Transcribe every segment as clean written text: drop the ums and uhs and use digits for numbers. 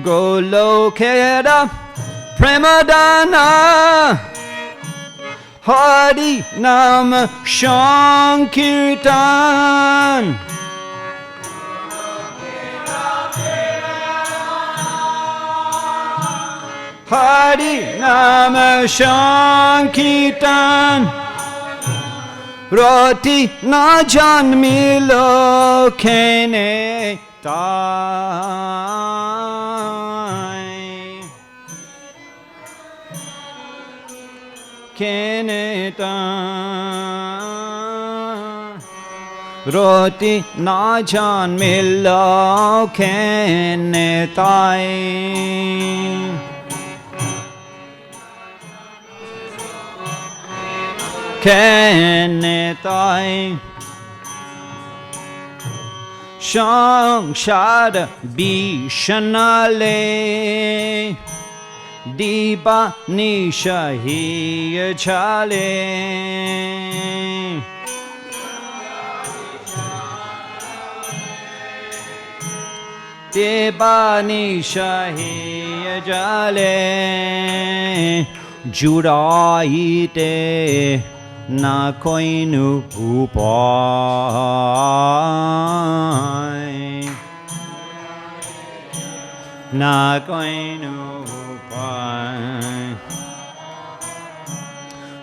Golokera Premadana Hari Nama Shankirtan Hari Nama Shankirtan Roti na janmilo kene tai kene tai Roti na janmilo kene tai kene tai Shangshad Bishanale Diba Nishahiya Chale Diba Nishahiya Chale Judaite na koinu upai na koinu upai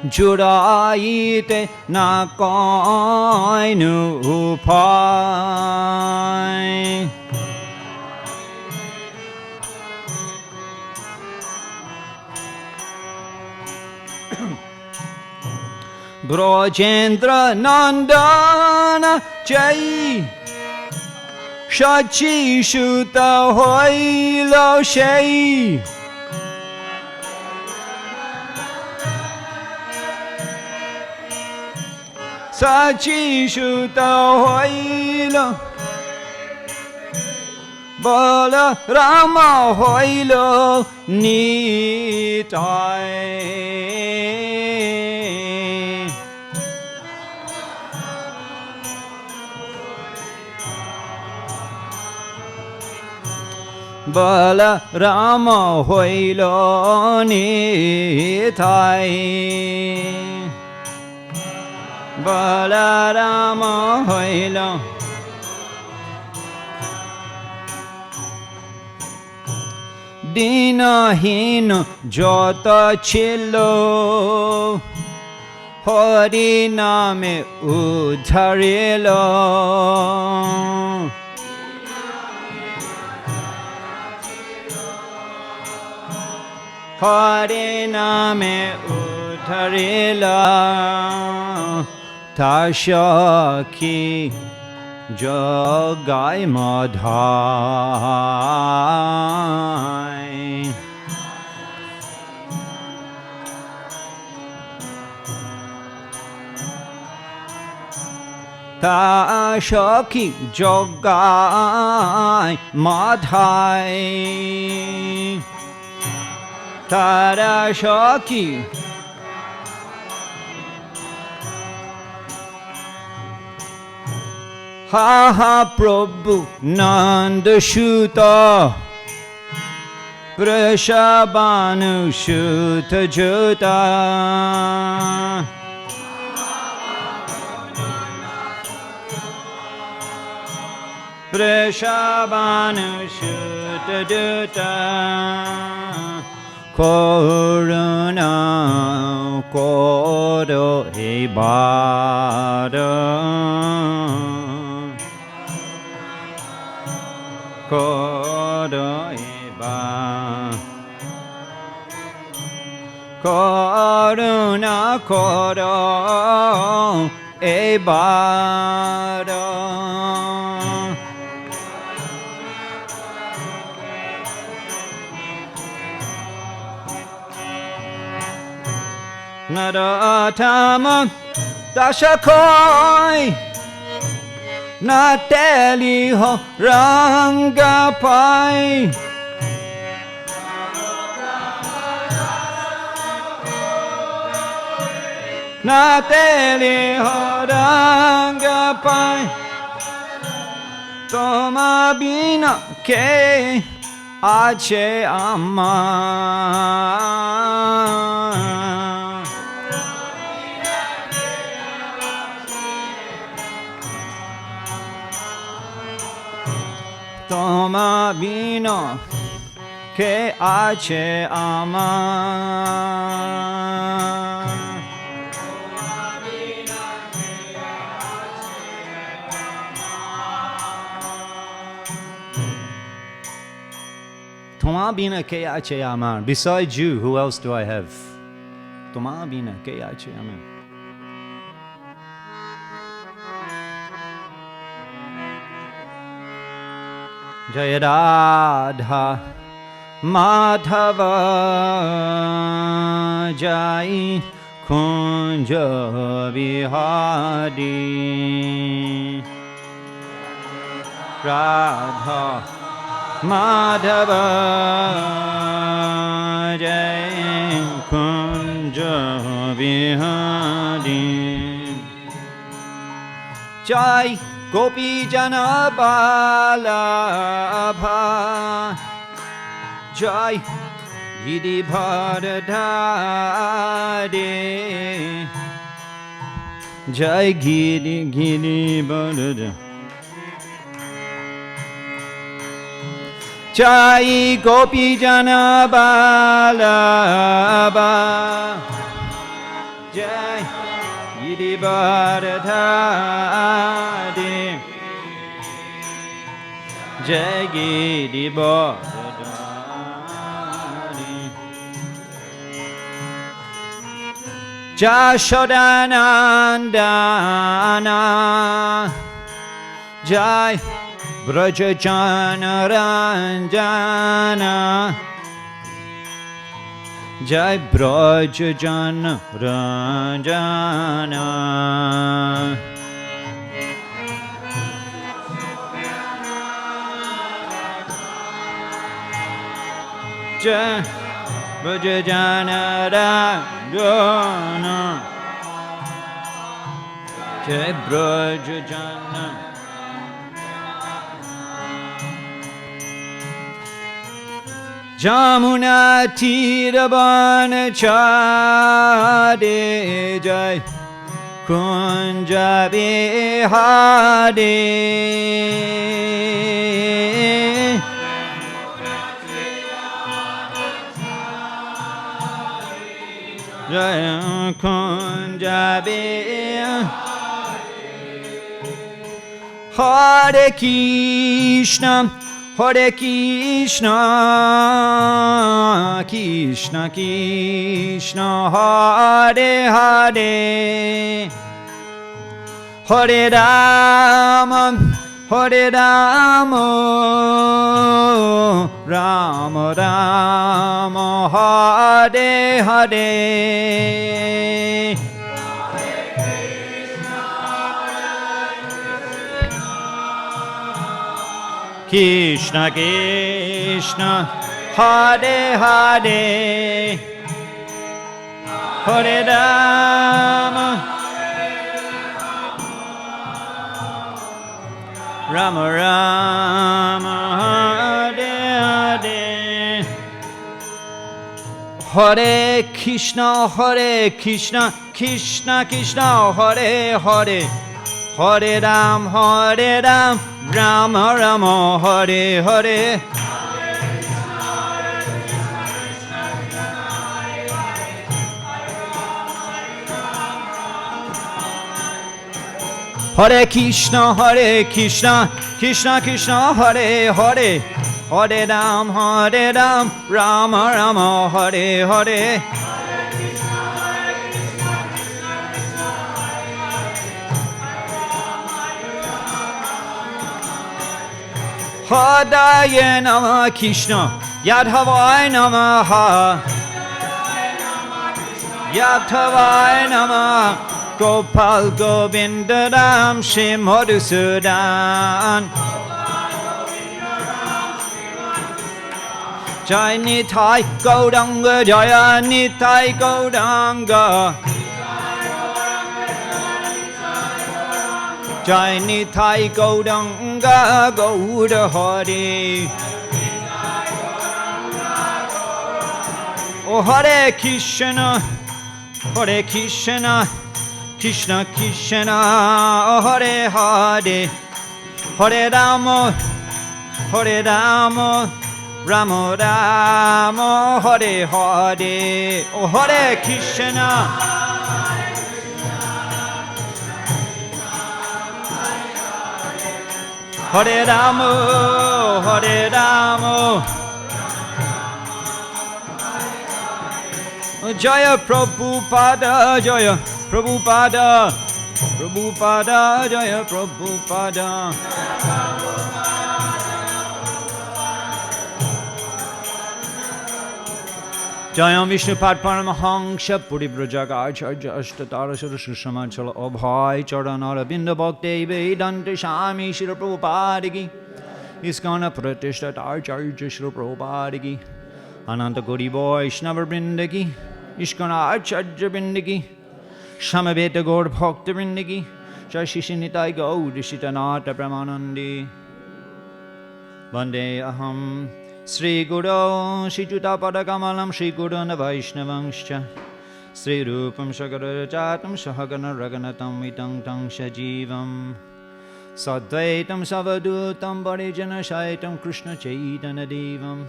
Judaite na koinu upai Brojendra Nandana Jai Shachi Shuta Hoilo Shai Sachi Shuta Hoilo Bala Rama Hoilo Nitai Bala Rama Hoilo Nitai Bala Rama Hoilo Dinahino Jota Chilo Hari Name Udharilo Hare Name Udharila Tashaki Jogai Madhai Tashaki Jogai Madhai Tarashaki Ha ha Prabhu Nanda Shuta Vrishabhanu Shuta Juta Vrishabhanu Shuta Juta Koruna Koro Ibada Koro Ibada Koruna Koro Ibada Naratama Dashakoi Nateli ho Rangapai Nateli ho Rangapai Toma bina ke Acharya. Toma vino que Acharya. Toma bina ke Acharya. Besides you, who else do I have? Toma bina ke Acharya. Jai Radha Madhava Jai Kunja Vihari Radha Madhava Jai Kunja Vihari Jai Gopi Jana Balabha Jai Giri Bharadhari Jai Giri Bharadhari Jai Gopi Jana Balabha Jai Giri Bharadhari Jai Giri Bharadhari Jashodanandana Jai Brajajana Ranjana Jai Brajajana Ranjana Jai Brajajana Ranjana Jai Brajajana Jamuna Tiravanachari Jai Kunja Vihari Jai Kunja Vihari Hare Krishna Hare Krishna, Krishna Krishna, Hare Hare, Hare Rama, Hare Rama, Rama Rama, Hare Hare. Krishna Krishna Hare Hare Hare Rama Rama Rama Hare Hare Hare Krishna Krishna Krishna Hare Hare Hare Ram Rama Rama Hare Hare Hare Krishna Krishna Krishna Hare Hare Hare Ram Rama Rama Hare Hare Hadaya Namah Krishna Yadhavaya Namaha Yadhavaya Namah Gopal Govinda Ram Shri Madhusudan Jai Nitai Gauranga Jaya Nitai Gauranga Jai Nitai Gauranga Gaura Hari Oh Hare Krishna, Hare Krishna, Krishna Krishna, oh Hare Hare, Hare Rama, Hare Rama, Rama Rama, Hare Hare, oh Hare Krishna. Hare Rama, Hare Rama, Jaya Prabhupada, Jaya Prabhupada, Prabhupada, Jaya Prabhupada. Jayam Vishnupad Paramahangsha Puribrajaga Acharya Ashtatara Surashamachala Abhay Charanara Binda Bhakti Vedanta Swami Shri Prabhupada ki ISKCON Pratishthat Acharya Shri Prabhupada ki Ananta Gauri Vaishnava Vrinda ki ISKCON Acharya Vrinda ki Samaveta Gaur Bhakta Vrinda ki Jai Shri Nitai Gaur Shitanata Brahmanandi Vande Aham Sri Guru Shri Juta Padakamalam Shri Guru Vaishnavangscha Sri Rupam Shagara Jatam Shahagana Raganatam Vitang Tang Shajivam Sadvaitam Savadutam Parijana Shaitam Krishna Chaitanya Devam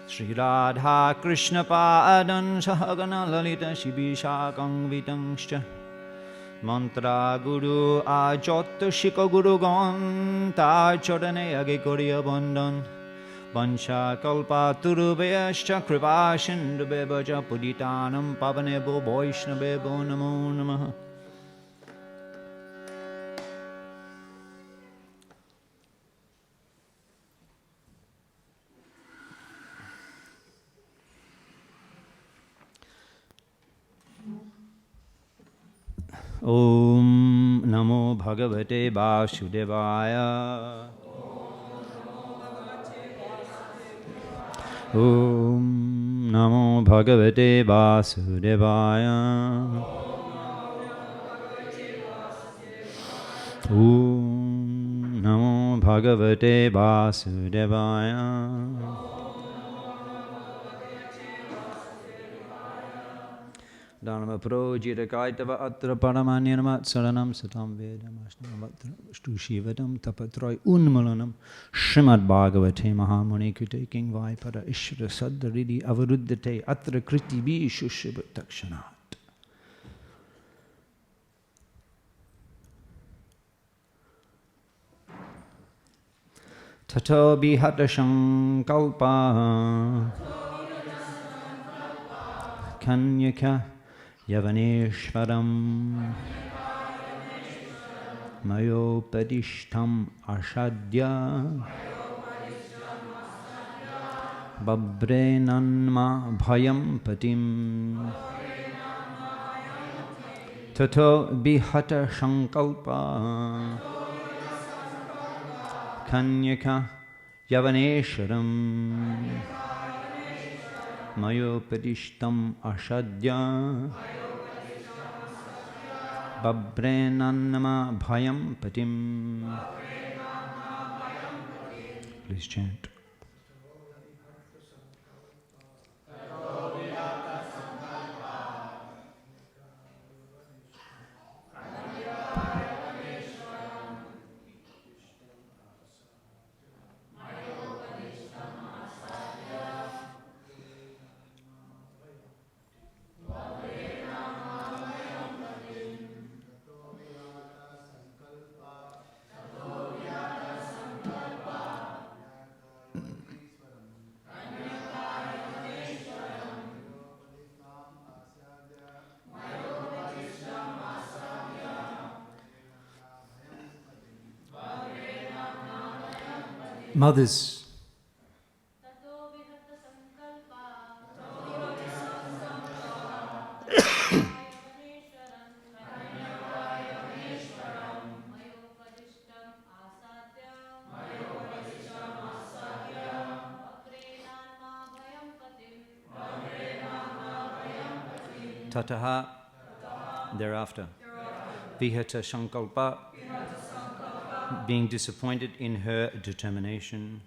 Sri Radha Krishna Padan Sahagana Lalita Shibishakang Vitangscha Mantra Guru Ajot Shika Guru Ganta Chodane Age Koriya Bandhan Vansha kalpa turubhyascha kripa sindubhya puditanam pavanebho vaishnavebho namo namaha. Om Namo Bhagavate Vasudevaya. Om Namo Bhagavate Vasudevaya. Om Namo Bhagavate Vasudevaya. Dharma projita kaitava atra paramanyanamat saranam satam vedam ashnamatra shtushivadam tapatroy unmalanam Śrīmad Bhāgavatam Morning Class taking Vaipada Ishra Saddharidi Avaruddhate Atra Kriti Vishushibha Takshanat. Tato Bihata Shankalpa Kanyaka Yavaneshvaram Mayopadishtam Ashadya Babrenanma Bhayam Patim Tato Bihata Shankalpa Kanyaka Yavaneshvaram Mayopadishtam Ashadya Babrenanama Bhayam Patim. Please chant. Mothers, tataha, thereafter, vihata sankalpa, being disappointed in her determination,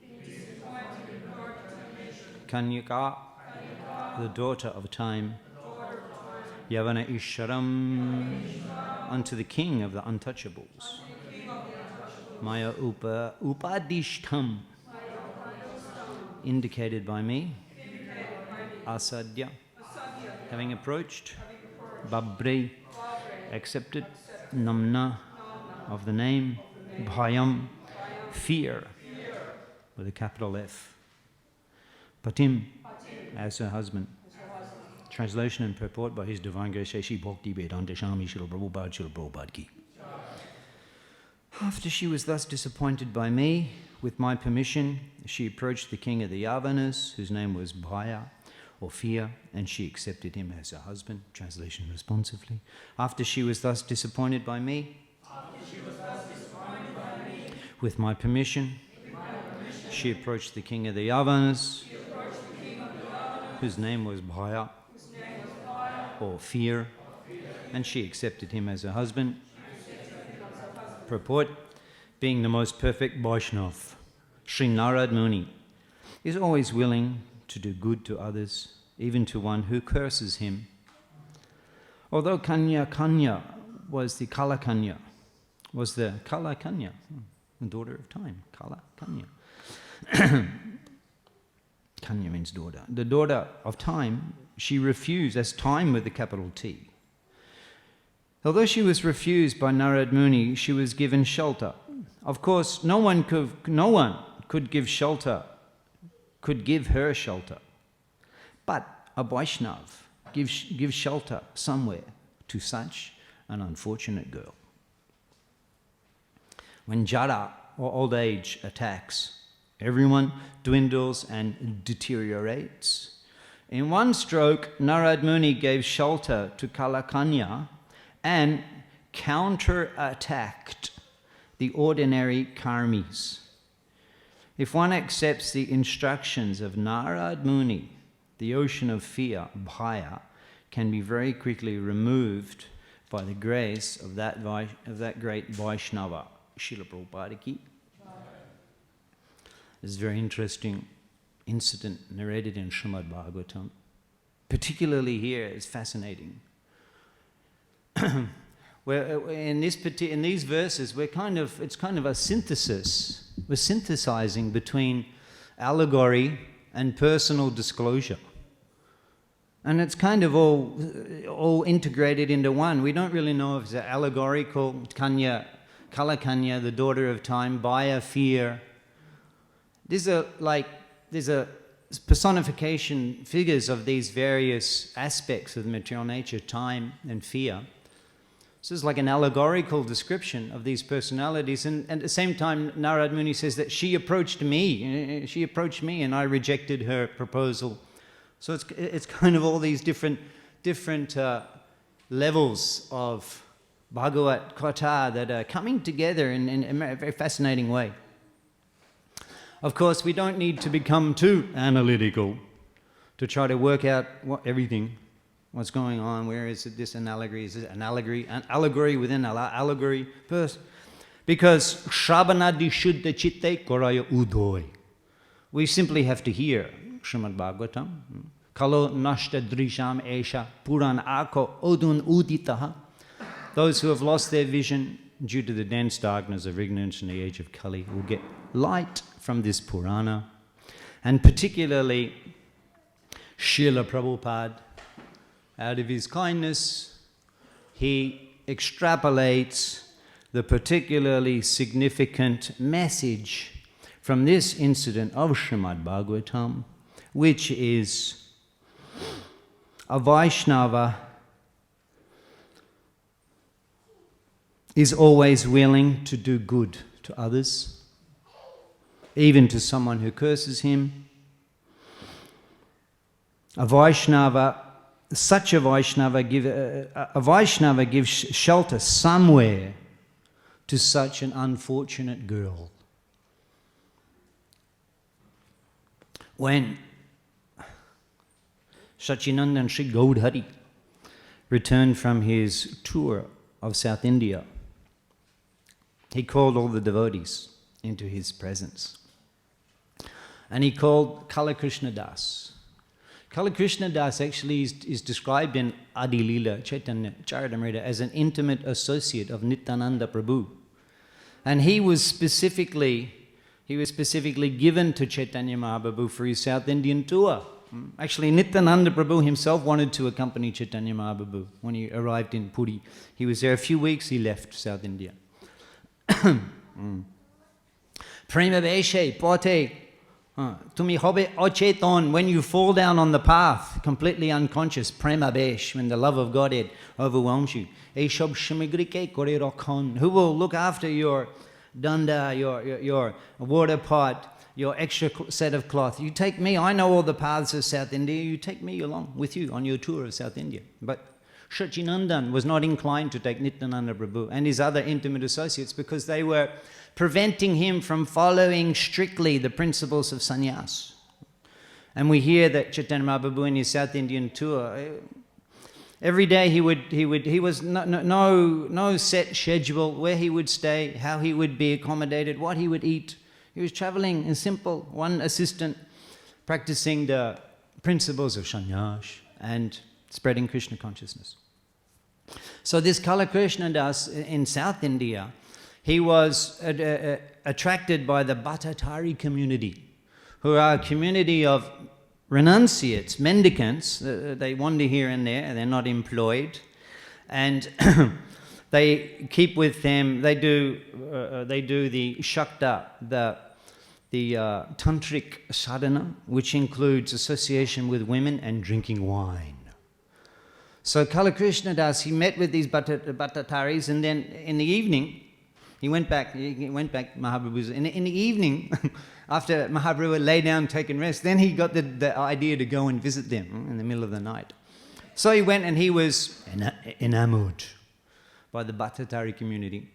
kanyaka, the daughter of time, Yavana Isharam, unto the king of the untouchables, Maya Upadishtam, indicated by me, Asadya, having approached, Babri, accepted, Namna, of the name, Bhayam, fear, with a capital F, Patim, as her husband. Translation and purport by His Divine Grace Shri Bhaktivedanta Swami Srila Prabhupada Srila Prabhupada Ki. After she was thus disappointed by me, with my permission, she approached the king of the Yavanas, whose name was Bhaya, or fear, and she accepted him as her husband. Translation responsively. After she was thus disappointed by me, with my permission, she approached the king of the Yavanas, whose name was Bhaya, or fear, and she accepted him as her husband. Purport: being the most perfect Vaishnav, Sri Narad Muni is always willing to do good to others, even to one who curses him. Although Kanya was the Kala Kanya, the daughter of time, Kala Kanya. Kanya means daughter. The daughter of time, she refused, as time with the capital T. Although she was refused by Narad Muni, she was given shelter. Of course, no one could give her shelter. But a Vaishnav gives shelter somewhere to such an unfortunate girl. When jara, or old age, attacks, everyone dwindles and deteriorates. In one stroke, Narad Muni gave shelter to Kalakanya and counter-attacked the ordinary karmis. If one accepts the instructions of Narad Muni, the ocean of fear, bhaya, can be very quickly removed by the grace of that great Vaishnava, Srila Prabhupada Ki. This is a very interesting incident narrated in Śrīmad Bhāgavatam. Particularly here, it's fascinating. Where in these verses, it's kind of a synthesis. We're synthesizing between allegory and personal disclosure. And it's kind of all integrated into one. We don't really know if it's allegorical, Kala Kanya, the daughter of time, Bhaya, fear. These are personification figures of these various aspects of the material nature, time and fear. So it's like an allegorical description of these personalities. And at the same time, Narad Muni says that she approached me and I rejected her proposal. So it's kind of all these different levels of Bhagavat Katha that are coming together in a very fascinating way. Of course, we don't need to become too analytical to try to work out what's going on, where is it, this an allegory, is this an allegory within an allegory, because Shravanadi Shuddha Chitte Koraya Udoy. We simply have to hear Śrīmad Bhāgavatam. Kalo Nashta Drisham Esha Puran Ako Odun Uditaha. Those who have lost their vision due to the dense darkness of ignorance in the age of Kali will get light from this Purana. And particularly Srila Prabhupada, out of his kindness, he extrapolates the particularly significant message from this incident of Śrīmad Bhāgavatam, which is a Vaishnava is always willing to do good to others, even to someone who curses him. A Vaishnava gives shelter somewhere to such an unfortunate girl. When Sachinandan Sri Gaudhari returned from his tour of South India, he called all the devotees into his presence. And he called Kala Krishna Das. Kala Krishna Das actually is described in Adi Leela Chaitanya Charitamrita as an intimate associate of Nityananda Prabhu. And he was specifically given to Chaitanya Mahaprabhu for his South Indian tour. Actually, Nityananda Prabhu himself wanted to accompany Chaitanya Mahaprabhu when he arrived in Puri. He was there a few weeks, he left South India. Prema Veshe, Pote, Tumi Hobe Ocheton, when you fall down on the path, completely unconscious, Prema Vesh, when the love of Godhead overwhelms you. Eshob Shimigrike Kore Rokon, who will look after your danda, your water pot, your extra set of cloth. You take me, I know all the paths of South India, you take me along with you on your tour of South India. But Shachinandan was not inclined to take Nityananda Prabhu and his other intimate associates because they were preventing him from following strictly the principles of sannyas. And we hear that Chaitanya Mahaprabhu in his South Indian tour, every day he was no set schedule where he would stay, how he would be accommodated, what he would eat. He was traveling in simple, one assistant, practicing the principles of sannyas and spreading Krishna consciousness. So this Kala Krishna Das in South India, he was attracted by the Bhattatari community, who are a community of renunciates, mendicants. They wander here and there, they're not employed, and they keep with them. They do the shakta, the tantric sadhana, which includes association with women and drinking wine. So Kala Krishna Das, he met with these Bhattataris, and then in the evening, he went back, Mahaprabhu's, in the evening, after Mahaprabhu lay down, taken rest, then he got the idea to go and visit them in the middle of the night. So he went and he was enamored by the Bhattatari community.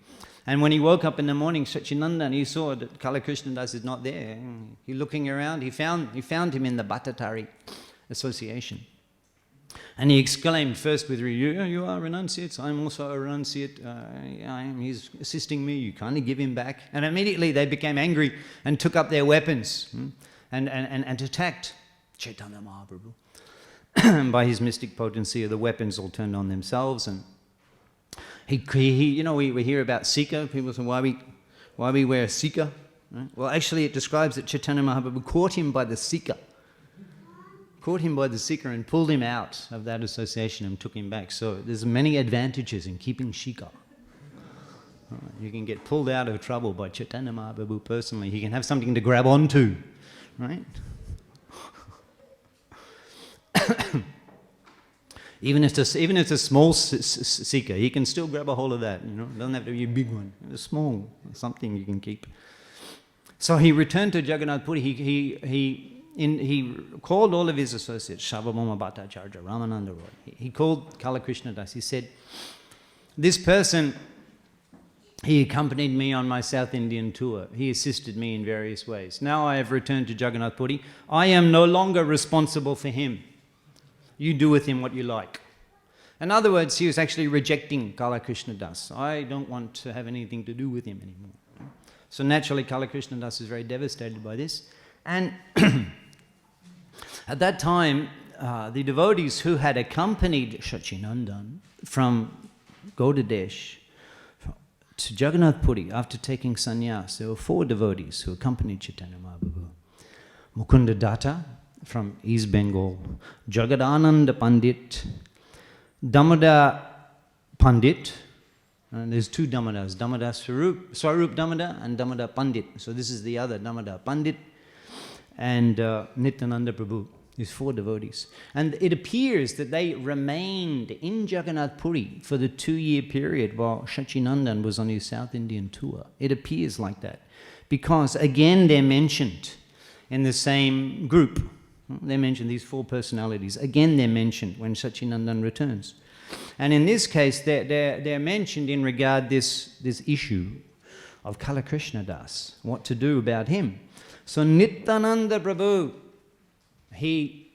And when he woke up in the morning, Sachinandan, he saw that Kala Krishna Das is not there. He looking around, he found him in the Bhattatari association. And he exclaimed first with you are renunciates, I'm also a renunciate, he's assisting me, you kind of give him back. And immediately they became angry and took up their weapons and attacked Chaitanya Mahaprabhu. By his mystic potency, the weapons all turned on themselves. And we hear about Sika, people say, why we wear Sika? Right? Well, actually it describes that Chaitanya Mahaprabhu caught him by the Sika and pulled him out of that association and took him back. So there's many advantages in keeping Shika. You can get pulled out of trouble by Chaitanya Mahaprabhu personally. He can have something to grab onto, right? Even if it's a small Sika, he can still grab a hold of that. It doesn't have to be a big one. A small, something you can keep. So he returned to Jagannath Puri. He called all of his associates, Shabhamama Bhattacharya, Ramananda Roy. He called Kala Krishna Das. He said, this person, he accompanied me on my South Indian tour. He assisted me in various ways. Now I have returned to Jagannath Puri. I am no longer responsible for him. You do with him what you like. In other words, he was actually rejecting Kala Krishna Das. I don't want to have anything to do with him anymore. So naturally, Kala Krishna Das is very devastated by this. And at that time, the devotees who had accompanied Shachinandan from Gaudadesh to Jagannath Puri after taking sannyas, there were 4 devotees who accompanied Chaitanya Mahaprabhu. Mukunda Datta from East Bengal, Jagadananda Pandit, Damodar Pandit, and there's 2 Damodas, Damodar Swarup Damodar and Damodar Pandit. So this is the other Damodar Pandit, and Nityananda Prabhu. These 4 devotees. And it appears that they remained in Jagannath Puri for the 2-year period while Shachinandan was on his South Indian tour. It appears like that. Because again they're mentioned in the same group. They mention these 4 personalities. Again they're mentioned when Shachinandan returns. And in this case they're mentioned in regard this issue of Kala Krishna Das, what to do about him. So Nityananda Prabhu, he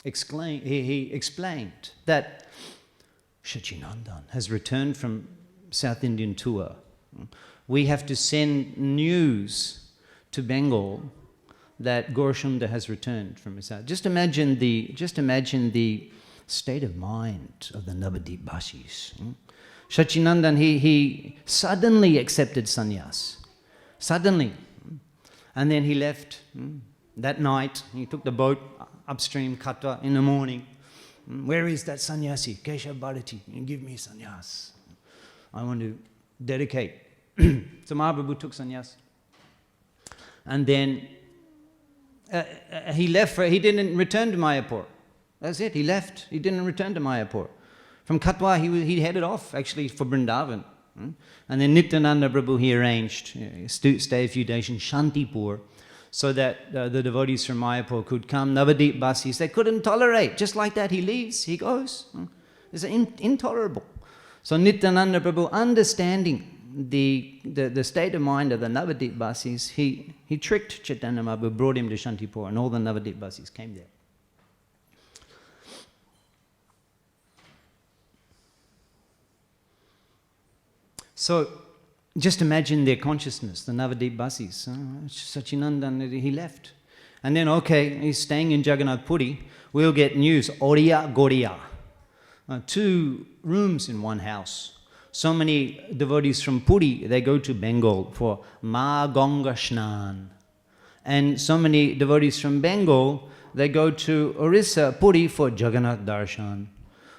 explained that Shachinandan has returned from South Indian tour. We have to send news to Bengal that Gaurasunda has returned from his house. Just imagine the state of mind of the Navadip Basis. Sachinandan, he suddenly accepted sannyas. Suddenly. And then he left that night. He took the boat upstream, Katwa, in the morning. Where is that sannyasi? Keshav Bharati, give me sannyas. I want to dedicate. So Mahaprabhu took sannyas. And then he left, he didn't return to Mayapur. That's it, he left. He didn't return to Mayapur. From Katwa, he headed off, actually, for Vrindavan. And then Nityananda Prabhu, he arranged, stay a few days in Shantipur, so that the devotees from Mayapur could come. Navadip Basis, they couldn't tolerate. Just like that, he leaves, he goes. It's intolerable. So Nityananda Prabhu, understanding the state of mind of the Navadip Basis, he tricked Chaitanya Mahaprabhu, brought him to Shantipur, and all the Navadip Basis came there. So, just imagine their consciousness, the Navadip Basis. Sachinandan, he left. And then, okay, he's staying in Jagannath Puri. We'll get news, Oriya, Goriya. 2 rooms in one house. So many devotees from Puri, they go to Bengal for Ma Ganga Shnan. And so many devotees from Bengal, they go to Orissa, Puri for Jagannath Darshan.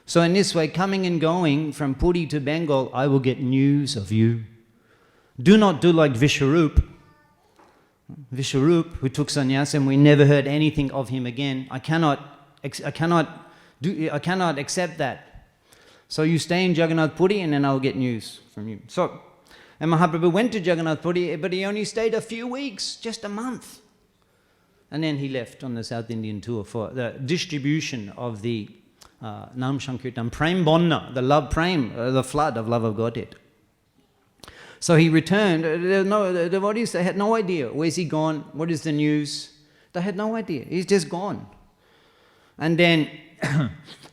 So in this way, coming and going from Puri to Bengal, I will get news of you. Do not do like Vishwarup. Vishwarup, who took sannyas, and we never heard anything of him again. I cannot accept that. So you stay in Jagannath Puri, and then I'll get news from you. So, and Mahaprabhu went to Jagannath Puri, but he only stayed a few weeks, just a month. And then he left on the South Indian tour for the distribution of the Nam Sankirtan, Prem Bonna, the love Prem, the flood of love of Godhead. So he returned. The devotees, they had no idea. Where's he gone? What is the news? They had no idea. He's just gone. And then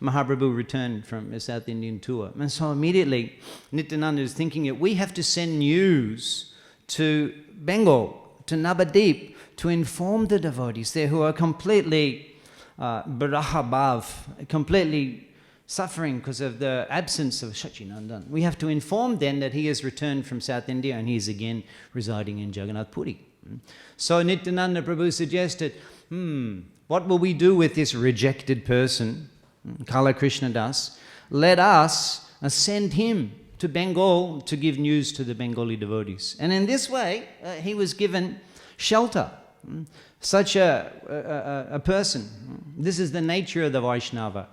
Mahaprabhu returned from the South Indian tour. And so immediately Nityananda is thinking that we have to send news to Bengal, to Navadip, to inform the devotees there who are completely Barahabhav, completely suffering because of the absence of Sachinandan. We have to inform them that he has returned from South India and he is again residing in Jagannath Puri. So Nityananda Prabhu suggested, what will we do with this rejected person, Kala Krishna Das? Let us send him to Bengal to give news to the Bengali devotees. And in this way, he was given shelter. Such a person. This is the nature of the Vaishnava.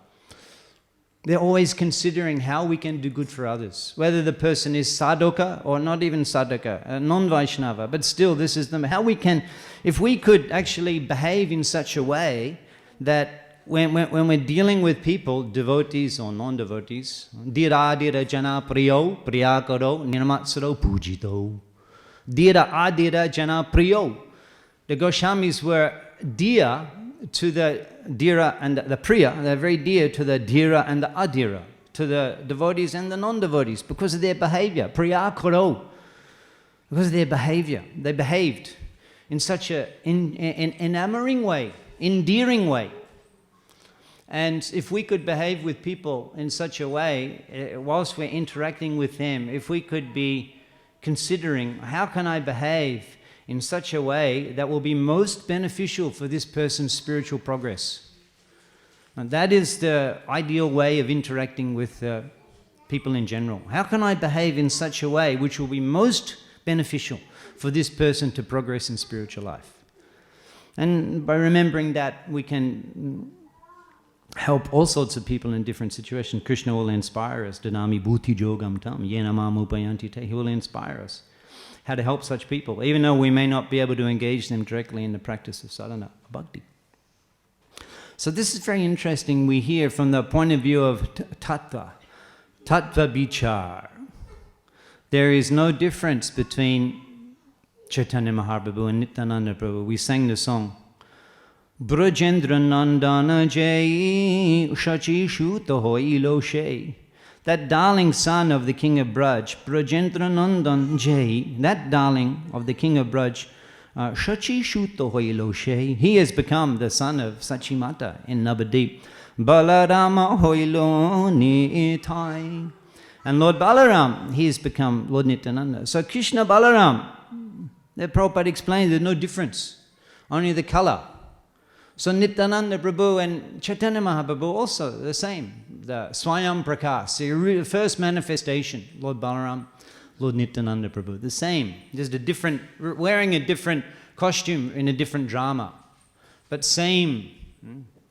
They're always considering how we can do good for others. Whether the person is sadhaka or not even sadhaka, non-Vaishnava, but still this is how we can, if we could actually behave in such a way that when we're dealing with people, devotees or non-devotees, dira dira jana priyo, priyakaro, nirmatsaro pujito. Dira adira jana priyo. The Goswamis were dear to the Dira and the Priya. They're very dear to the Dira and the Adira, to the devotees and the non-devotees, because of their behavior. Priya Karo. Because of their behavior. They behaved in such an enamoring way, endearing way. And if we could behave with people in such a way, whilst we're interacting with them, if we could be considering, how can I behave in such a way that will be most beneficial for this person's spiritual progress. And that is the ideal way of interacting with people in general. How can I behave in such a way which will be most beneficial for this person to progress in spiritual life? And by remembering that, we can help all sorts of people in different situations. Krishna will inspire us. Danami bhuti jogam tam, yena mam upayanti te. He will inspire us how to help such people, even though we may not be able to engage them directly in the practice of sadhana, bhakti. So this is very interesting. We hear from the point of view of tattva bichar. There is no difference between Chaitanya Mahaprabhu and Nityananda Prabhu. We sang the song, Brajendra Nandana Jai Ushachi Shuta Hoi Lo Shei. That darling son of the king of Braj, Brajendra Nandan Jai, that darling of the king of Braj, Shachi Shuto Hoilo She. He has become the son of Sachimata in Navadip. Balarama Hoilo Nitai. And Lord Balaram, he has become Lord Nityananda. So Krishna Balaram, the Prabhupada explains there's no difference, only the color. So Nityananda Prabhu and Chaitanya Mahaprabhu also the same. The Swayam Prakash, the first manifestation, Lord Balaram, Lord Nityananda Prabhu, the same. Just a different, wearing a different costume in a different drama, but same.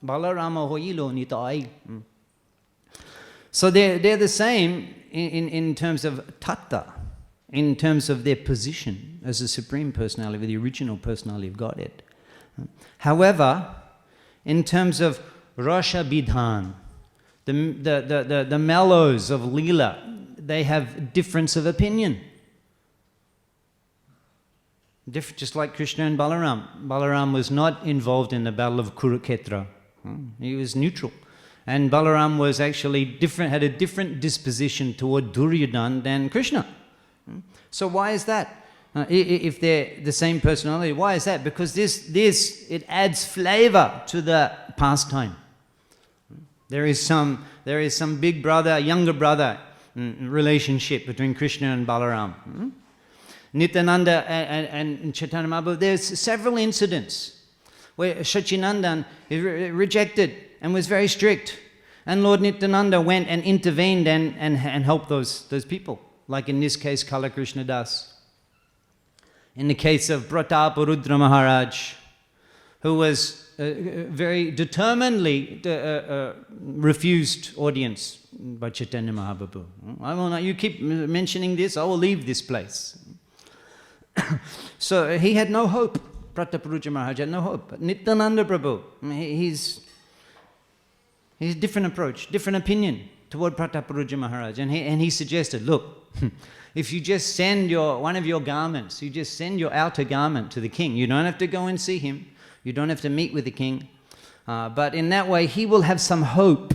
Balarama Hoilo Nitai. So they're the same in terms of tattva, in terms of their position as the Supreme Personality, the original personality of Godhead. However, in terms of Rasha Bidhan, the mellows of Leela, they have difference of opinion. Just like Krishna and Balaram. Balaram was not involved in the battle of Kurukshetra. He was neutral. And Balaram was actually different, had a different disposition toward Duryodhana than Krishna. So why is that? If they're the same personality, why is that? Because it adds flavor to the pastime. There is some big brother, younger brother relationship between Krishna and Balaram. Nityananda and Chaitanya Mahaprabhu, there's several incidents where Sachinandan rejected and was very strict. And Lord Nityananda went and intervened and helped those people. Like in this case, Kala Krishna Das. In the case of Prataparudra Maharaj, who was very determinedly refused audience by Chaitanya Mahaprabhu. I will not, you keep mentioning this, I will leave this place. So he had no hope. Prataparudra Maharaj had no hope. But Nityananda Prabhu, he's a different approach, different opinion toward Prataparudra Maharaj. And he suggested, look, if you just send one of your garments, you just send your outer garment to the king. You don't have to go and see him. You don't have to meet with the king. But in that way, he will have some hope.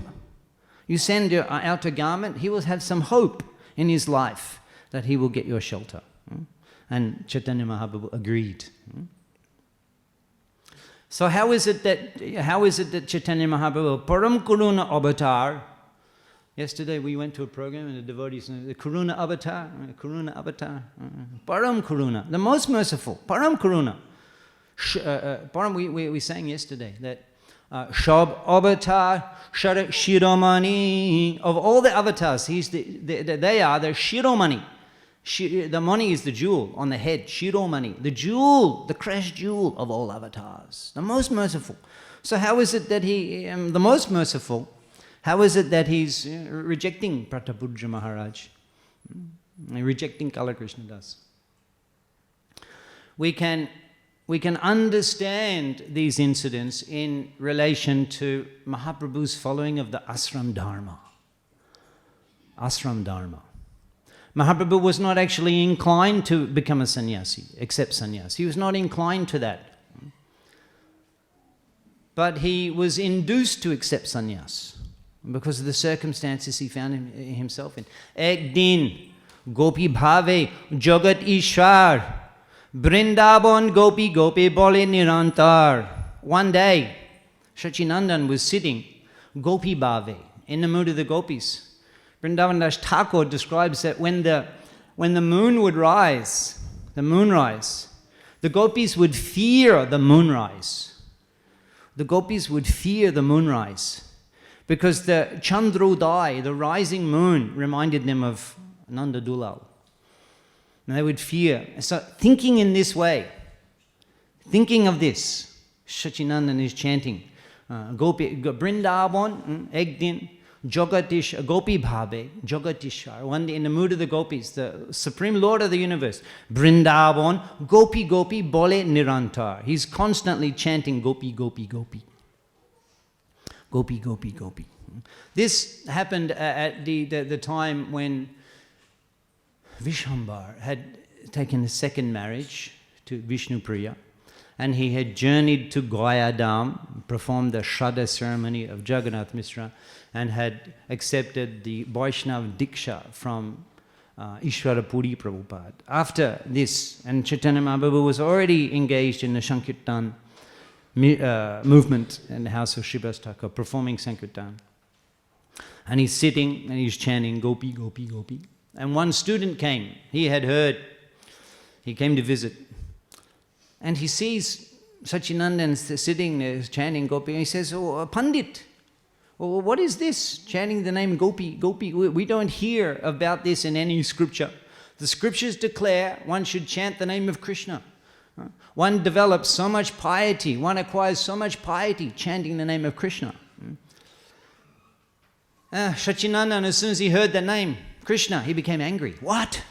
You send your outer garment, he will have some hope in his life that he will get your shelter. And Chaitanya Mahaprabhu agreed. So how is it that Chaitanya Mahaprabhu, Param Karuna Avatar, yesterday we went to a program and the devotees, the Karuna Avatar, Param Karuna, the most merciful, Param Karuna. Param, we sang yesterday that Shab Avatar, Shiromani, of all the avatars, they are the Shiromani. The mani is the jewel on the head, Shiromani, the jewel, the crest jewel of all avatars, the most merciful. So how is it that the most merciful, how is it that he's rejecting Prataparudra Maharaj, rejecting Kala Krishna Das? We can understand these incidents in relation to Mahaprabhu's following of the Ashram Dharma. Ashram Dharma. Mahaprabhu was not actually inclined to become a sannyasi, accept sannyas. He was not inclined to that. But he was induced to accept sannyas because of the circumstances he found himself in. Ek din gopi bhave jagat ishwar Vrindavan gopi gopi bole nirantar. One day, Sachinandan was sitting gopi bhave, in the mood of the gopis. Vrindavan Das Thakur describes that when the moon would rise, the moonrise, the gopis would fear the moonrise. The gopis would fear the moonrise because the Chandrodai, the rising moon, reminded them of Nanda Dulal. And they would fear. So thinking in this way, thinking of this, Sachinandan is chanting, Gopi, Vrindavan, Egdin, Jagatish, Gopi Bhave, Jagatishar. One day in the mood of the gopis, the Supreme Lord of the universe, Vrindavan, Gopi Gopi Bole Nirantar. He's constantly chanting Gopi Gopi Gopi. Gopi Gopi Gopi. This happened at the time when Vishwambar had taken a second marriage to Vishnupriya, and he had journeyed to Gayadam, performed the Shraddha ceremony of Jagannath Mishra, and had accepted the Vaishnav Diksha from Ishvara Puri Prabhupada. After this, and Chaitanya Mahaprabhu was already engaged in the Sankirtan movement in the house of Srivas Thakur, performing Sankirtan. And he's sitting and he's chanting Gopi, Gopi, Gopi. And one student came, he had heard, he came to visit. And he sees Sachinandan sitting there chanting Gopi, and he says, "Oh, Pandit, well, what is this? Chanting the name Gopi, Gopi. We don't hear about this in any scripture. The scriptures declare one should chant the name of Krishna. One develops so much piety, one acquires so much piety chanting the name of Krishna." Sachinandan, as soon as he heard the name, Krishna, he became angry. What?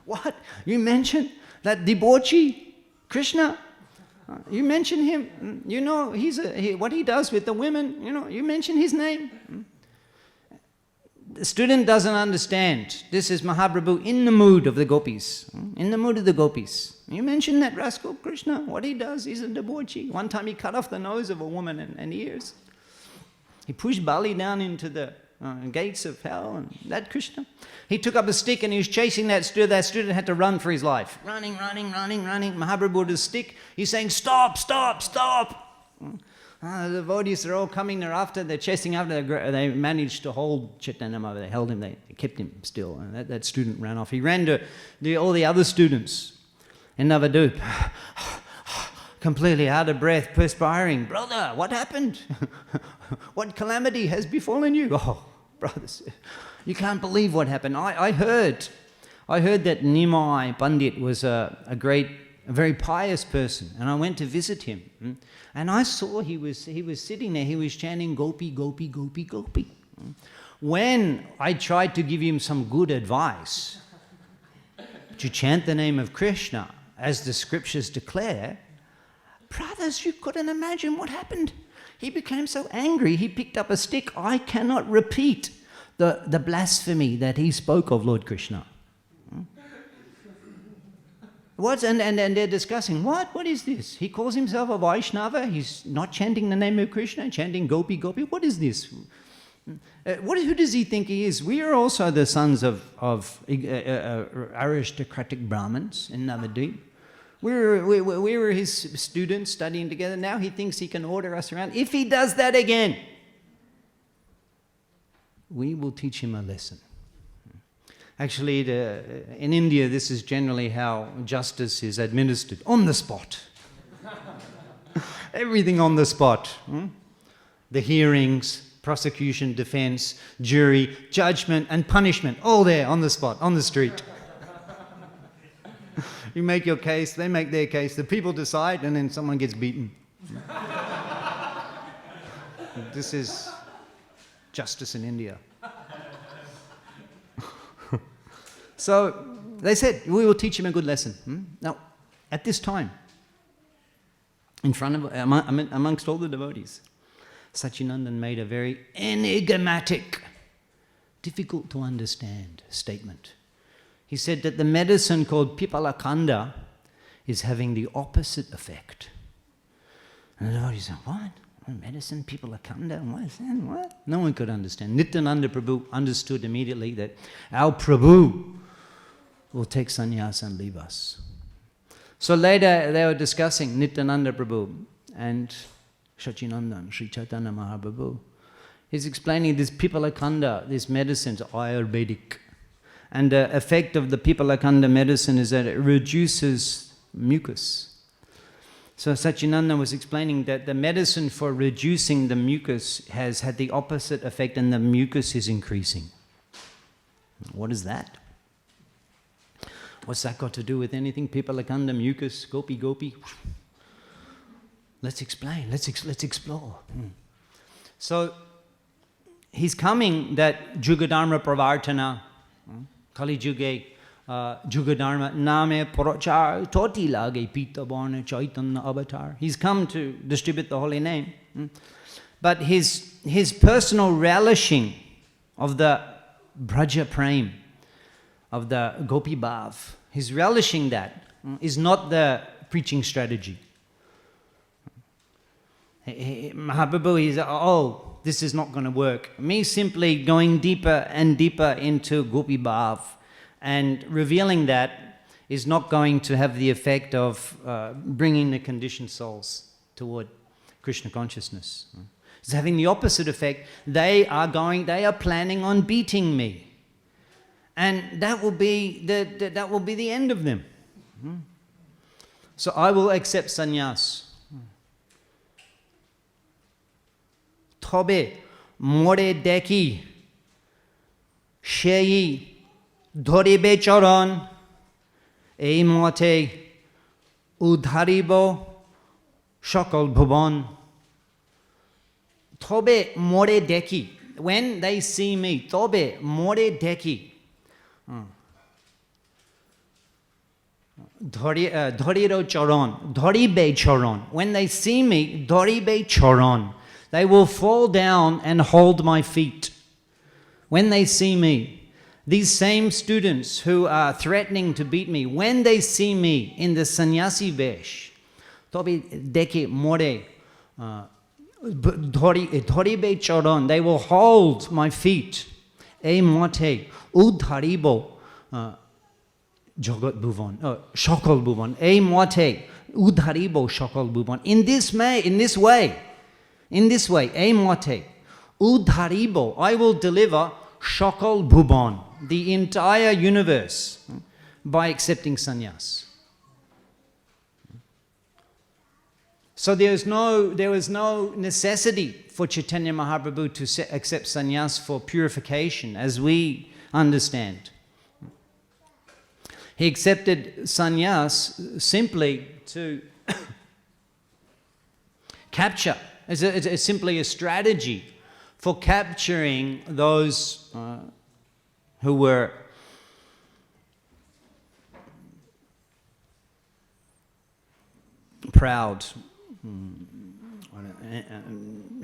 What? You mentioned that debauchee, Krishna? You mention him? You know what he does with the women? You know, you mention his name? The student doesn't understand. This is Mahaprabhu in the mood of the gopis. In the mood of the gopis. You mention that rascal Krishna? What he does, he's a debauchee. One time he cut off the nose of a woman and ears. He pushed Bali down into the gates of hell, and that Krishna. He took up a stick and he was chasing that student. That student had to run for his life. Running. Mahaprabhu with his stick. He's saying, "Stop, stop, stop." The devotees are all coming thereafter. They're chasing after. They managed to hold Chaitanya Mahaprabhu. They held him. They kept him still. And that student ran off. He ran to all the other students in Navadup. Completely out of breath, perspiring. "Brother, what happened? What calamity has befallen you?" "Oh, brothers, you can't believe what happened. I heard that Nimai Pandit was a very pious person, and I went to visit him, and I saw he was sitting there. He was chanting Gopi, Gopi, Gopi, Gopi. When I tried to give him some good advice to chant the name of Krishna as the scriptures declare, brothers, you couldn't imagine what happened. He became so angry, he picked up a stick. I cannot repeat the blasphemy that he spoke of Lord Krishna. And they're discussing, what is this? He calls himself a Vaishnava, he's not chanting the name of Krishna, chanting Gopi, Gopi. What is this? Who does he think he is? We are also the sons of aristocratic Brahmins in Navadvip. We were his students studying together. Now he thinks he can order us around. If he does that again, we will teach him a lesson. Actually, in India, this is generally how justice is administered, on the spot. Everything on the spot. The hearings, prosecution, defense, jury, judgment, and punishment, all there on the spot, on the street. You make your case, they make their case, the people decide, and then someone gets beaten. This is justice in India. So they said, we will teach him a good lesson. Now, at this time, in front of, amongst all the devotees, Sachinandan made a very enigmatic, difficult to understand statement. He said that the medicine called Pipalakanda is having the opposite effect. And the devotees said, what? Medicine, Pipalakanda? What is that? What? No one could understand. Nityananda Prabhu understood immediately that our Prabhu will take sannyas and leave us. So later they were discussing, Nityananda Prabhu and Sachinandan, Sri Chaitanya Mahaprabhu. He's explaining this Pipalakanda, this medicine, Ayurvedic. And the effect of the Pipalakanda medicine is that it reduces mucus. So Sachinandan was explaining that the medicine for reducing the mucus has had the opposite effect, and the mucus is increasing. What is that? What's that got to do with anything? Pipalakanda, mucus, gopi, gopi. Let's explain, let's explore. So he's coming that Jugadharma Pravartana, Kali Juge, Jugadharma, Name Prachar, Toti Lage Pita Barna Chaitanya Avatar. He's come to distribute the holy name. But his personal relishing of the Braja Prem, of the Gopi Bhav, his relishing that is not the preaching strategy. Mahaprabhu, he's, this is not going to work. Me simply going deeper and deeper into Gopi Bhav And revealing that is not going to have the effect of bringing the conditioned souls toward Krishna consciousness. It's having the opposite effect. They are planning on beating me. And that will be the end of them. So I will accept sannyas. Tobe more deki sheyi ধরিবে চরণ এই মতে উদ্ধারিব সকল ভুবন তবে মোরে দেখি when they see me তবে মোরে দেখি ধরিরো চরণ ধরিবে চরণ when they see me ধরিবে চরণ they will fall down and hold my feet when they see me. These same students who are threatening to beat me, when they see me in the sannyasi vesh, tobi deke more dhoribe charan, they will hold my feet. E mote udharibo jagat bhuvan, shakal bhuvan. E mote udharibo shakal bhuvan. In this way, e mote udharibo, I will deliver shakal bhuvan, the entire universe, by accepting sannyas. So there was no necessity for Chaitanya Mahaprabhu to accept sannyas for purification, as we understand. He accepted sannyas simply to capture, it's simply a strategy for capturing those who were proud,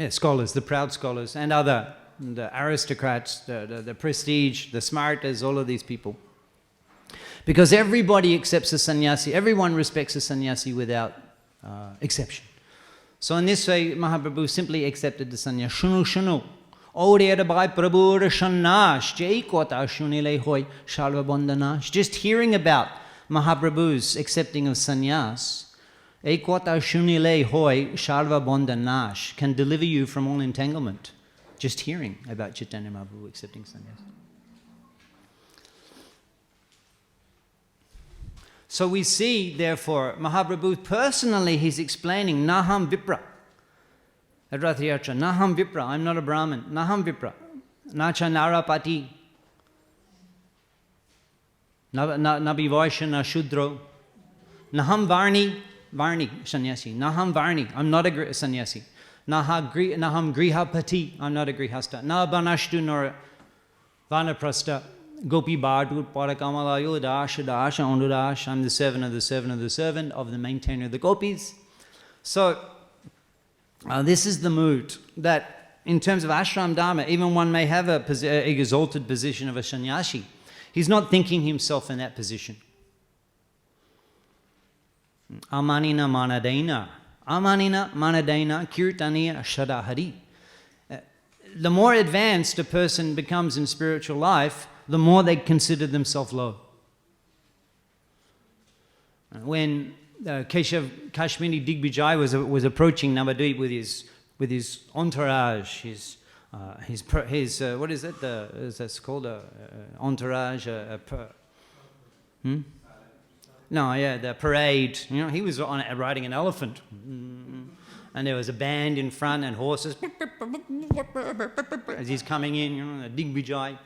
scholars, the proud scholars, and the aristocrats, the prestige, the smartas, all of these people. Because everybody accepts a sannyasi, everyone respects a sannyasi without exception. So in this way, Mahaprabhu simply accepted the sannyas. Shunu shunu. Just hearing about Mahaprabhu's accepting of sannyas, can deliver you from all entanglement. Just hearing about Chaitanya Mahaprabhu accepting sannyas. So we see, therefore, Mahaprabhu personally, he's explaining Naham Vipra. At Rath Yatra, Naham Vipra, I'm not a Brahmin. Naham Vipra. Nacha Narapati. Nabi Vaishya na Shudro. Naham Varni sannyasi. Naham Varni, I'm not a sannyasi. Naham Grihapati, I'm not a Grihasta. Na Banashtu nor Vanaprastha. Gopi Bhadu Parakamalayo Dasha Dasha Anudash. I'm the seven of the seven of the servant of the maintainer of the gopis. So this is the mood that in terms of ashram dharma, even one may have an exalted position of a sannyasi. He's not thinking himself in that position. Amanina manadaina. Amanina manadaina kirtaniya shadahari. The more advanced a person becomes in spiritual life, the more they consider themselves low. When Keshav Kashmiri Digbijay was approaching Navadvip with his entourage, his what is that? That's called a entourage. The parade. You know, he was riding an elephant, and there was a band in front and horses as he's coming in. You know, Digbijay.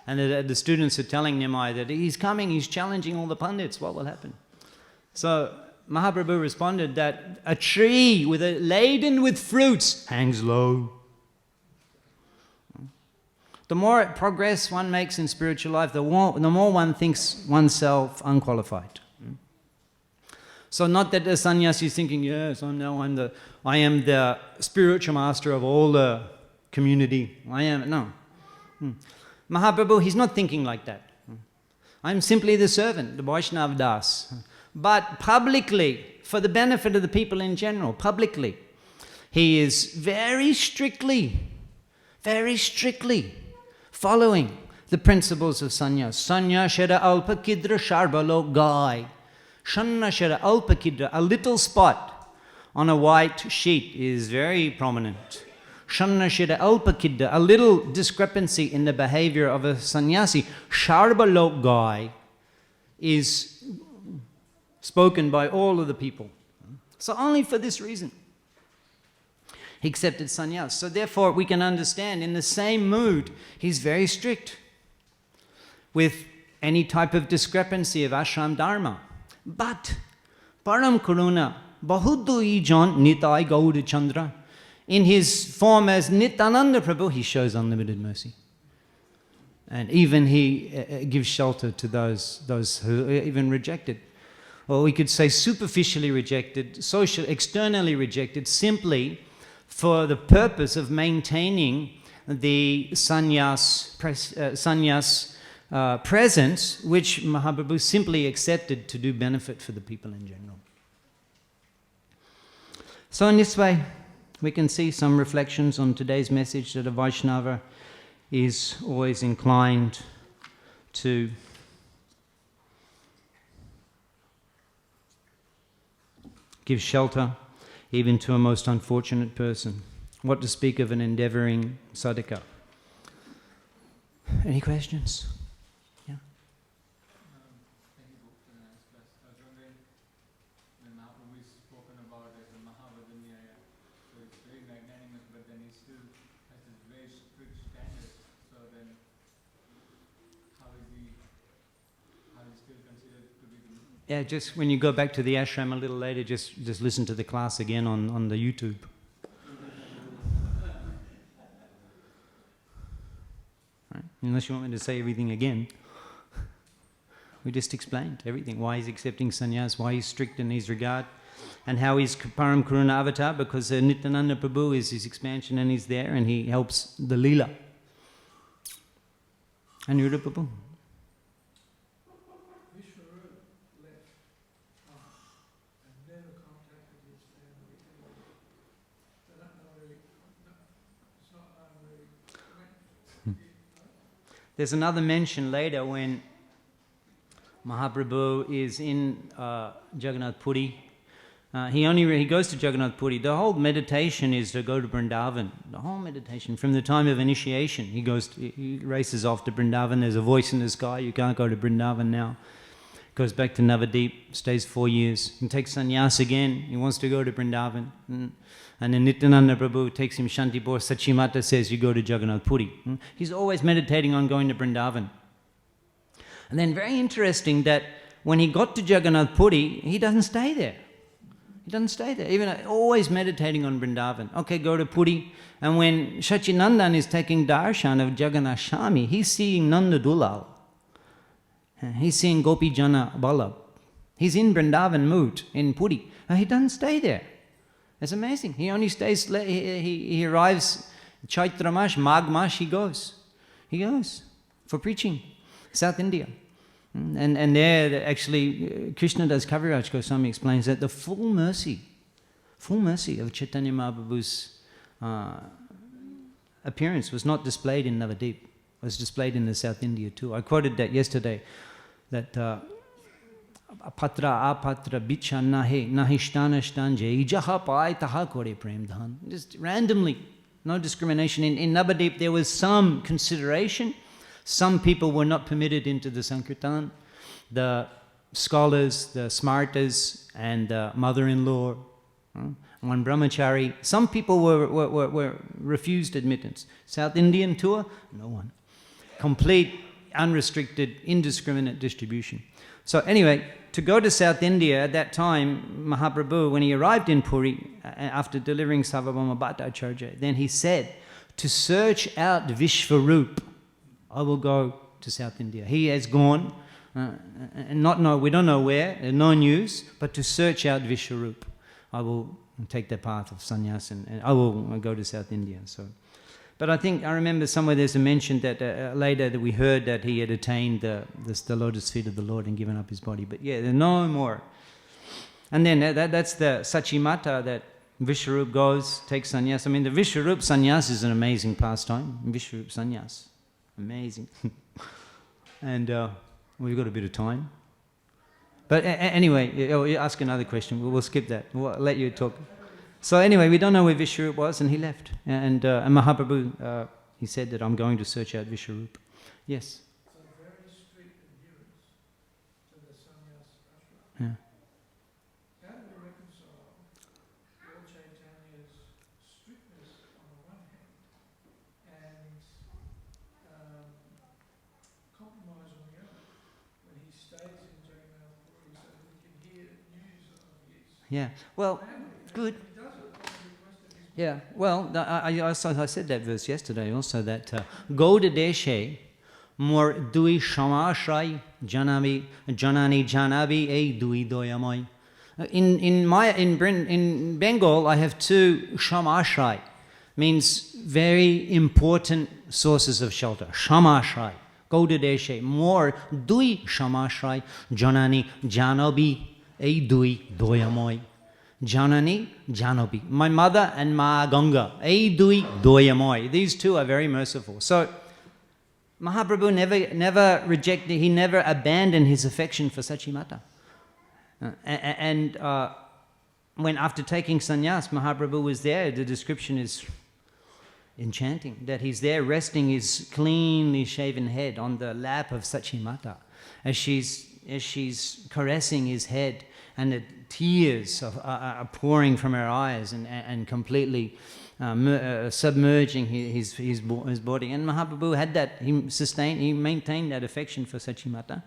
And the students are telling Nimai that he's coming, he's challenging all the pundits, what will happen? So Mahaprabhu responded that a tree laden with fruits hangs low. The more progress one makes in spiritual life, the more one thinks oneself unqualified. So not that the sannyasi is thinking, yes, I am the spiritual master of all the community. No. Mahaprabhu, he's not thinking like that. I'm simply the servant, the Vaishnav Das. But publicly, for the benefit of the people in general, publicly, he is very strictly following the principles of sannyas. Sannyashara alpa kidra sharbalo gai. Shannashara alpa kidra, a little spot on a white sheet is very prominent. Shannashara alpa kidra, a little discrepancy in the behavior of a sannyasi. Sharbalo gai is spoken by all of the people. So only for this reason he accepted sannyas. So therefore we can understand in the same mood he's very strict with any type of discrepancy of ashram dharma. But Param Karuna Bahudui John Nitai Gauri Chandra, in his form as Nityananda Prabhu, he shows unlimited mercy. And even he gives shelter to those who are even rejected. Or we could say superficially rejected, externally rejected, simply for the purpose of maintaining the sannyas presence, which Mahaprabhu simply accepted to do benefit for the people in general. So in this way, we can see some reflections on today's message that a Vaishnava is always inclined to give shelter even to a most unfortunate person. What to speak of an endeavoring sadhaka? Any questions? Yeah. Thank you, Bhaktivedanta. I was wondering, when Mahaprabhu is spoken about as a Mahavadanyaya, so it's very magnanimous, but then he still has this very strict standards. So then, how is he still considered to be the... Yeah, just when you go back to the ashram a little later, just listen to the class again on the YouTube. Right? Unless you want me to say everything again. We just explained everything. Why he's accepting sannyas, why he's strict in his regard, and how he's Param Karuna Avatar, because Nityananda Prabhu is his expansion and he's there and he helps the Leela. And Yuda Prabhu. There's another mention later when Mahaprabhu is in Jagannath Puri. He goes to Jagannath Puri. The whole meditation is to go to Vrindavan. The whole meditation, from the time of initiation, he races off to Vrindavan. There's a voice in the sky, you can't go to Vrindavan now. Goes back to Navadip, stays 4 years. He takes sannyas again, he wants to go to Vrindavan. And then Nityananda Prabhu takes him Shantipur. Sachimata says, you go to Jagannath Puri. He's always meditating on going to Vrindavan. And then very interesting that when he got to Jagannath Puri, he doesn't stay there. He doesn't stay there, even always meditating on Vrindavan. Okay, go to Puri. And when Shachinandan is taking darshan of Jagannath Shami, he's seeing Nanda Dulal. He's seeing Gopi Jana Ballabh. He's in Vrindavan mood in Puri. And he doesn't stay there. It's amazing. He only stays, he arrives Chaitra Mash, Magh Mash, he goes. He goes for preaching, South India. And there actually Krishna Das Kaviraj Goswami explains that the full mercy of Chaitanya Mahaprabhu's appearance was not displayed in Navadip. It was displayed in the South India too. I quoted that yesterday, that Apatra apatra bicha nahe nahishtanashtan jai jaha pai taha kore prem dhan. Just randomly, no discrimination. In Navadip there was some consideration. Some people were not permitted into the Sankirtan. The scholars, the smartas, and the mother-in-law, one brahmachari. Some people were refused admittance. South Indian tour, no one. Complete, unrestricted, indiscriminate distribution. So anyway, to go to South India at that time, Mahaprabhu, when he arrived in Puri, after delivering Sarvabhauma Bhattacharya, then he said, to search out Vishvarup, I will go to South India. He has gone, we don't know where, no news, but to search out Vishvarup. I will take the path of sannyas and I will go to South India. So, but I remember somewhere there's a mention that later that we heard that he had attained the lotus feet of the Lord and given up his body. But yeah, there's no more. And then that's the Sachimata, that Vishvarup goes, takes sannyas. I mean, the Vishvarup sannyas is an amazing pastime. Vishvarup sannyas. Amazing. and we've got a bit of time. But anyway, you ask another question. We'll skip that. We'll let you talk. So anyway, we don't know where Vishwarup was, and he left. And Mahaprabhu, he said that I'm going to search out Vishwarup. Yes. So very strict adherence to the sannyas ashram. Yeah. How do we reconcile Lord Chaitanya's strictness on the one hand and compromise on the other when he stays in Jagannath Puri so that we can hear news of his Yeah. Well, family? good. He does it on the request of his Yeah, well, I said that verse yesterday also, that Gauda Deshe Mor Dui Shamashrai Janani Janabi E Dui Doyamai. In Bengal, I have two Shamashrai, means very important sources of shelter. Shamashrai, Gauda Deshe Mor Dui Shamashrai Janani Janabi E Dui Doyamai. Janani, Janobi. My mother and Ma Ganga. Eidui Doyamoy. These two are very merciful. So Mahaprabhu never rejected, he never abandoned his affection for Sachimata. And when after taking sannyas, Mahaprabhu was there, the description is enchanting, that he's there resting his cleanly shaven head on the lap of Sachimata as she's caressing his head, and the tears are pouring from her eyes and completely submerging his body. And Mahaprabhu had that, he maintained that affection for Sachimata.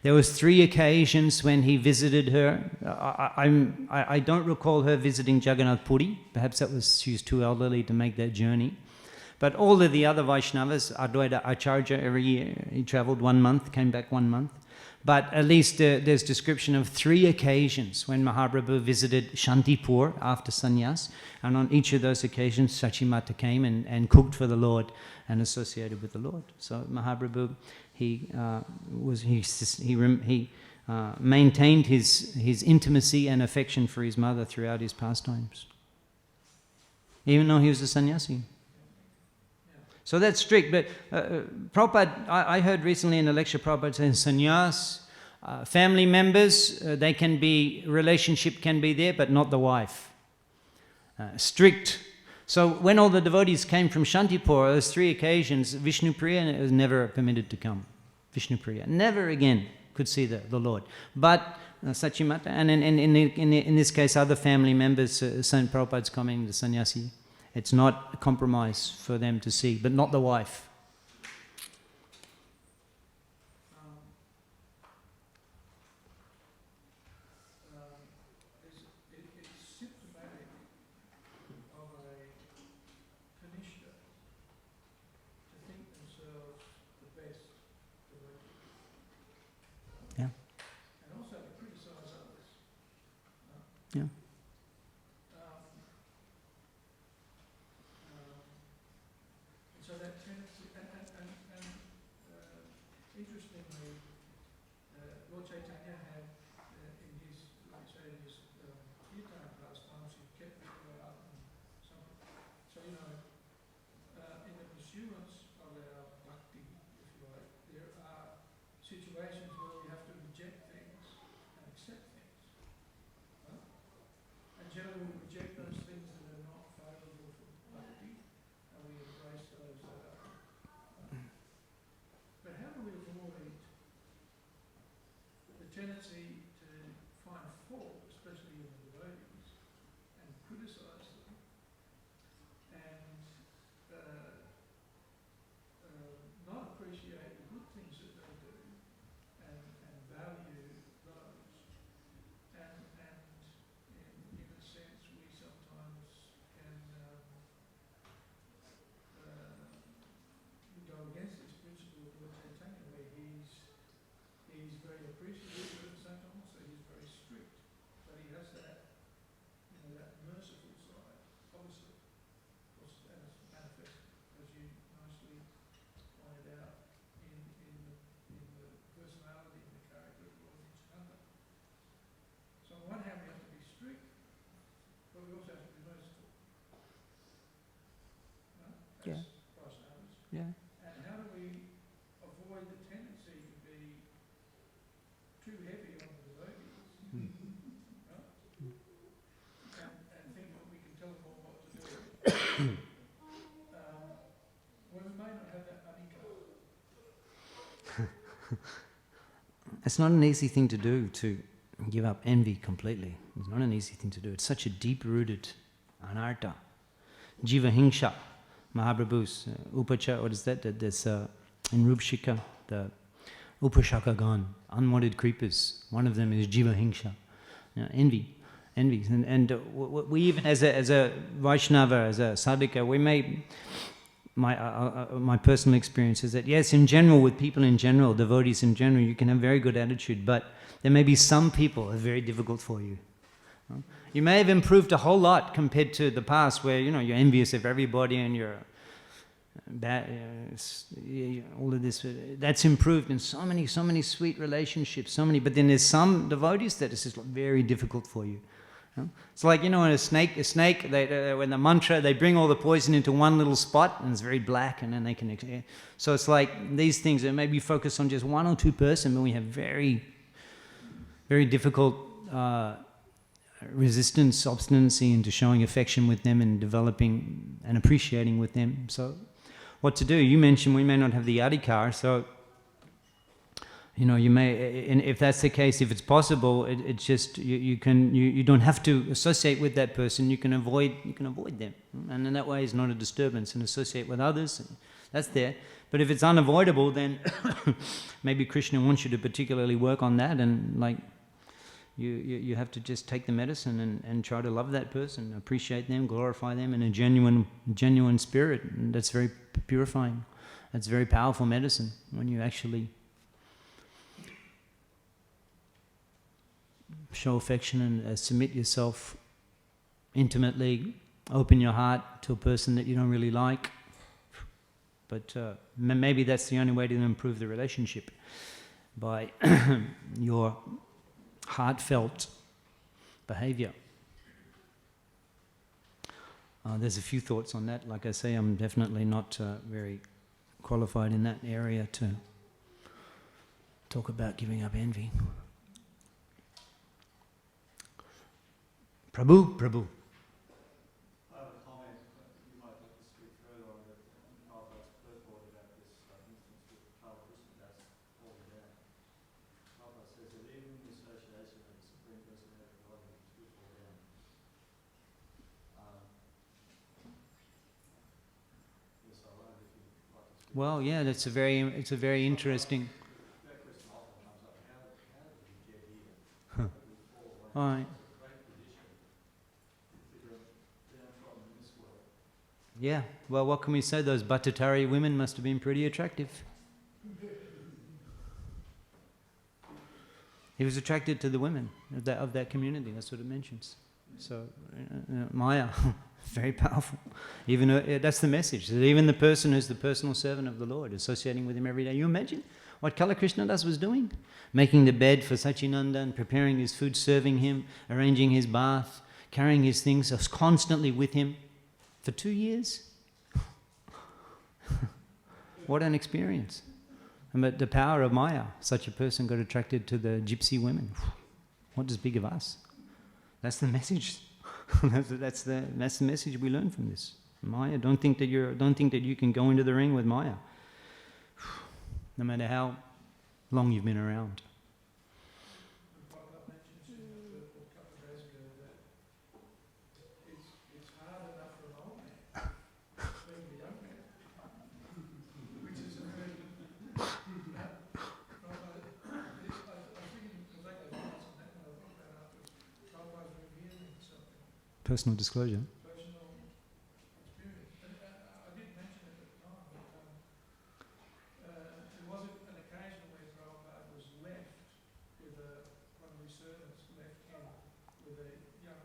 There was 3 occasions when he visited her. I don't recall her visiting Jagannath Puri. Perhaps she was too elderly to make that journey. But all of the other Vaishnavas, Advaita Acharya, every year, he travelled 1 month, came back 1 month. But at least there's description of 3 occasions when Mahaprabhu visited Shantipur after sannyas, and on each of those occasions Sachimata came and cooked for the Lord and associated with the Lord. So Mahaprabhu, he maintained his intimacy and affection for his mother throughout his pastimes, even though he was a sannyasi. So that's strict, but Prabhupada, I heard recently in a lecture, Prabhupada saying sannyas, family members, relationship can be there, but not the wife. Strict. So when all the devotees came from Shantipur, those 3 occasions, Vishnupriya was never permitted to come. Vishnupriya, never again could see the Lord. But Sachimata, and in this case, other family members, Saint Prabhupada's coming, the sannyasi. It's not a compromise for them to see, but not the wife. It's symptomatic of a Kanishta to think themselves the best devotee. Yeah. And also to criticise others. Yeah. So that tendency, and interestingly, Lord Chaitanya had in his, like say, his kirtan pastimes, he kept people out and something. So in the pursuance of our bhakti, if you like, there are situations where we have to reject things and accept things. Right? And generally we reject those things that are not favourable for bhakti, and we embrace those that are. But how do we avoid the tendency to find fault, especially in the devotees, and criticise them, and not appreciate the good things that they do, and value those, and in a sense we sometimes can go against this principle of Lord Chaitanya, where he's very appreciative, but at the same time also he's very strict. But he has that, that merciful side, obviously. Of course, that is manifest, as you nicely pointed out, in the personality and the character of Lord Nityananda. So on one hand we have to be strict, but we also have to be merciful. No? Yeah. As Vaishnavas. Yeah. And how do we avoid the tendency it's not an easy thing to do, to give up envy completely. It's not an easy thing to do. It's such a deep-rooted anartha. Jiva hingsha, Mahaprabhu's upacha, what is that? There's in Rupshika, the upashakagan, unwanted creepers. One of them is jiva hingsha, envy. And we even, as a Vaishnava, as a sadhaka, we may, my personal experience is that yes, in general, with people in general, devotees in general, you can have very good attitude, but there may be some people who are very difficult for you. You may have improved a whole lot compared to the past, where you're envious of everybody and you're bad, all of this. That's improved in so many sweet relationships, but then there's some devotees that it's just very difficult for you. It's like, when a snake, when the mantra, they bring all the poison into one little spot and it's very black, and then they can. So it's like these things that maybe focus on just one or two person, but we have very, very difficult resistance, obstinacy into showing affection with them and developing and appreciating with them. So what to do? You mentioned we may not have the adhikar, so you may, and if that's the case, if it's possible, it's just you don't have to associate with that person. You can avoid them, and in that way, it's not a disturbance. And associate with others, that's there. But if it's unavoidable, then maybe Krishna wants you to particularly work on that, and like you have to just take the medicine and try to love that person, appreciate them, glorify them in a genuine spirit. And that's very purifying. That's very powerful medicine when you actually show affection and submit yourself intimately, open your heart to a person that you don't really like. But maybe that's the only way to improve the relationship, by your heartfelt behavior. There's a few thoughts on that. Like I say, I'm definitely not very qualified in that area to talk about giving up envy. Prabhu. I have a comment that you might like to speak further on that Prabhupada's first thought about this instance with Krishna Das over there. Prabhupada says that even in the association with the Supreme Personality of Godhead, it's good for them. Yes, I wonder if you'd like to speak. Well, yeah, it's a very interesting. That question often comes up. How did we get here? All right. Yeah, well, what can we say? Those Bhattacharya women must have been pretty attractive. He was attracted to the women of that community. That's what it mentions. So, Maya, very powerful. Even that's the message. That even the person who's the personal servant of the Lord, associating with him every day. You imagine what Kala Krishna Das was doing? Making the bed for Sachinandan, preparing his food, serving him, arranging his bath, carrying his things, was constantly with him. For 2 years? What an experience. But the power of Maya, such a person got attracted to the gypsy women. What does big of us? That's the message. that's the message we learn from this. Maya, don't think that you can go into the ring with Maya. No matter how long you've been around. Personal disclosure. Personal experience. And I did mention it at the time, but there was an occasion where Prabhupada was left with one of his servants left him with a young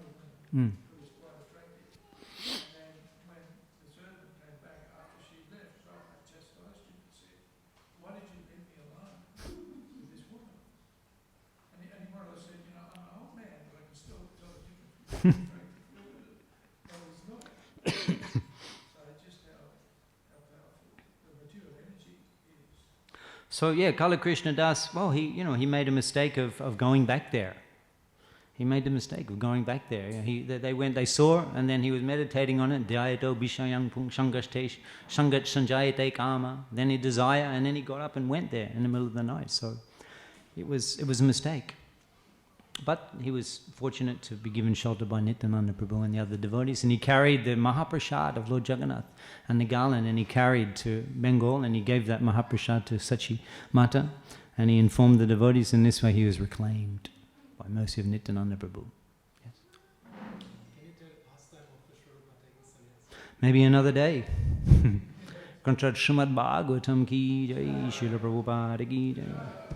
woman who was quite attractive. And then when the servant came back after she left, Prabhupada chastised him and said, "Why did you leave me alone with this woman?" And he more or less said, "I'm an old man, but I can still tell the difference." So just how powerful the material energy is. So yeah, Kala Krishna Das, well, he made a mistake of going back there. He made the mistake of going back there. They saw, and then he was meditating on it. Dhyayato bishayang sangat sanjayate kama. Then he desire, and then he got up and went there in the middle of the night. So it was a mistake. But he was fortunate to be given shelter by Nityananda Prabhu and the other devotees, and he carried the Mahaprasad of Lord Jagannath and the garland, and he carried to Bengal, and he gave that Mahaprasad to Sachi Mata, and he informed the devotees. In this way he was reclaimed by mercy of Nityananda Prabhu. Yes. Can you tell pastime of the Shrupa taking sannyas? Maybe another day. Śrīmad Bhāgavatam ki jai, Śrīla Prabhupada ki jai.